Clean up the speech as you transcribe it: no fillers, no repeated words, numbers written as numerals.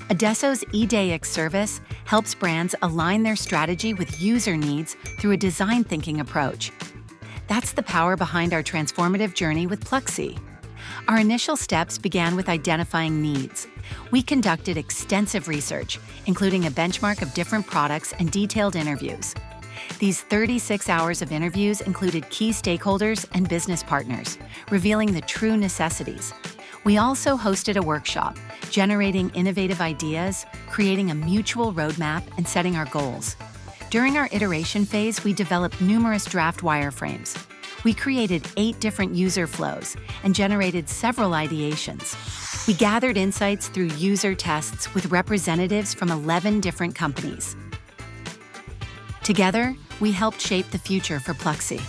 Adesso's Idee-X service helps brands align their strategy with user needs through a design thinking approach. That's the power behind our transformative journey with Pluxee. Our initial steps began with identifying needs. We conducted extensive research, including a benchmark of different products and detailed interviews. These 36 hours of interviews included key stakeholders and business partners, revealing the true necessities. We also hosted a workshop, generating innovative ideas, creating a mutual roadmap, and setting our goals. During our iteration phase, we developed numerous draft wireframes. We created 8 different user flows and generated several ideations. We gathered insights through user tests with representatives from 11 different companies. Together, we helped shape the future for Pluxee.